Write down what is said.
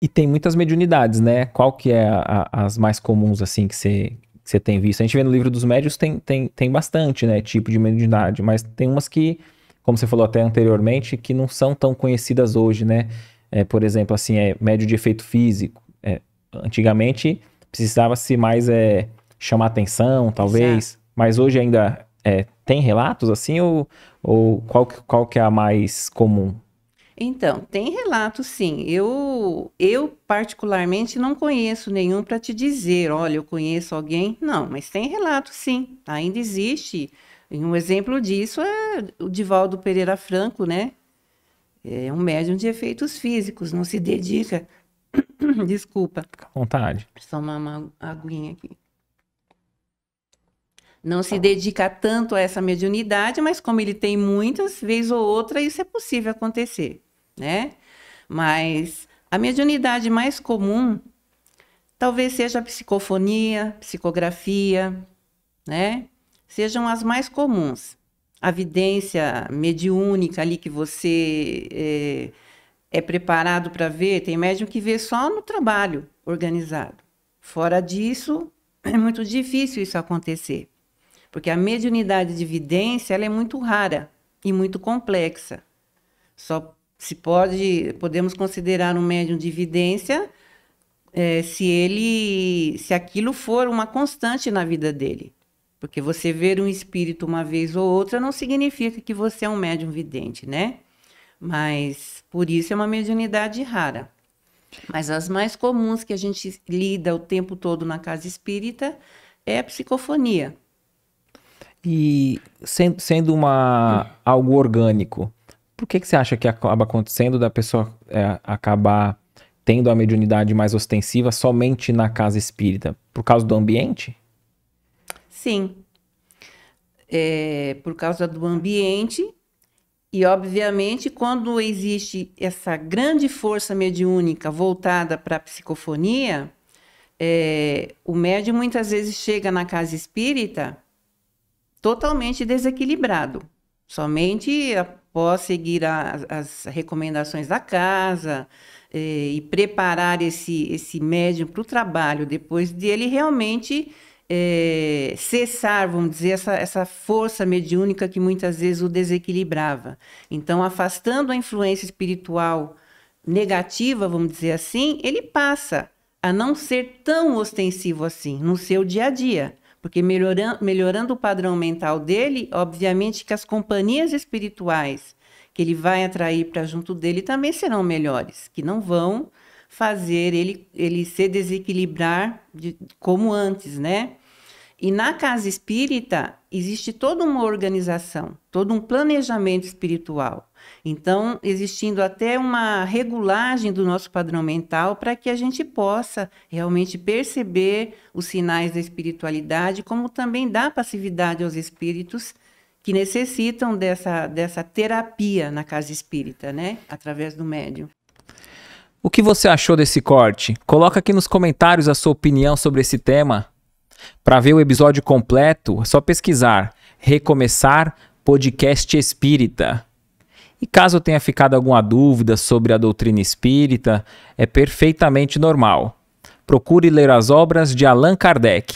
E tem muitas mediunidades, né? Qual que é as mais comuns, assim, que você tem visto? A gente vê no livro dos médiuns, tem bastante, né? Tipo de mediunidade, mas tem umas que, como você falou até anteriormente, que não são tão conhecidas hoje, né? Por exemplo, assim, médio de efeito físico. Antigamente, precisava-se mais chamar atenção, Exato. talvez, mas hoje ainda tem relatos, assim, ou qual que é a mais comum? Então, tem relatos sim. Eu particularmente não conheço nenhum para te dizer, olha, eu conheço alguém. Não, mas tem relatos sim. Ainda existe. E um exemplo disso é o Divaldo Pereira Franco, né? É um médium de efeitos físicos, não se dedica. Desculpa, Fica à vontade. só uma aguinha aqui. Não se dedica tanto a essa mediunidade, mas como ele tem muitas, vez ou outra, isso é possível acontecer, né? Mas a mediunidade mais comum talvez seja a psicofonia, psicografia, né? Sejam as mais comuns. A vidência mediúnica ali que você é preparado para ver, tem médium que vê só no trabalho organizado. Fora disso, é muito difícil isso acontecer, porque a mediunidade de vidência ela é muito rara e muito complexa. Só podemos considerar um médium de vidência se aquilo for uma constante na vida dele. Porque você ver um espírito uma vez ou outra não significa que você é um médium vidente, né? Mas por isso é uma mediunidade rara. Mas as mais comuns que a gente lida o tempo todo na casa espírita é a psicofonia. E sendo algo orgânico, por que você acha que acaba acontecendo da pessoa acabar tendo a mediunidade mais ostensiva somente na casa espírita? Por causa do ambiente? Sim, por causa do ambiente e, obviamente, quando existe essa grande força mediúnica voltada para a psicofonia, o médium muitas vezes chega na casa espírita totalmente desequilibrado, somente após seguir as recomendações da casa e preparar esse médium para o trabalho, depois de ele realmente cessar, vamos dizer, essa força mediúnica que muitas vezes o desequilibrava. Então, afastando a influência espiritual negativa, vamos dizer assim, ele passa a não ser tão ostensivo assim no seu dia a dia. Porque melhorando o padrão mental dele, obviamente que as companhias espirituais que ele vai atrair para junto dele também serão melhores, que não vão fazer ele se desequilibrar como antes, né? E na casa espírita existe toda uma organização, todo um planejamento espiritual. Então, existindo até uma regulagem do nosso padrão mental para que a gente possa realmente perceber os sinais da espiritualidade, como também dar passividade aos espíritos que necessitam dessa terapia na casa espírita, né? Através do médium. O que você achou desse corte? Coloca aqui nos comentários a sua opinião sobre esse tema. Para ver o episódio completo, é só pesquisar Recomeçar Podcast Espírita. E caso tenha ficado alguma dúvida sobre a doutrina espírita, é perfeitamente normal. Procure ler as obras de Allan Kardec.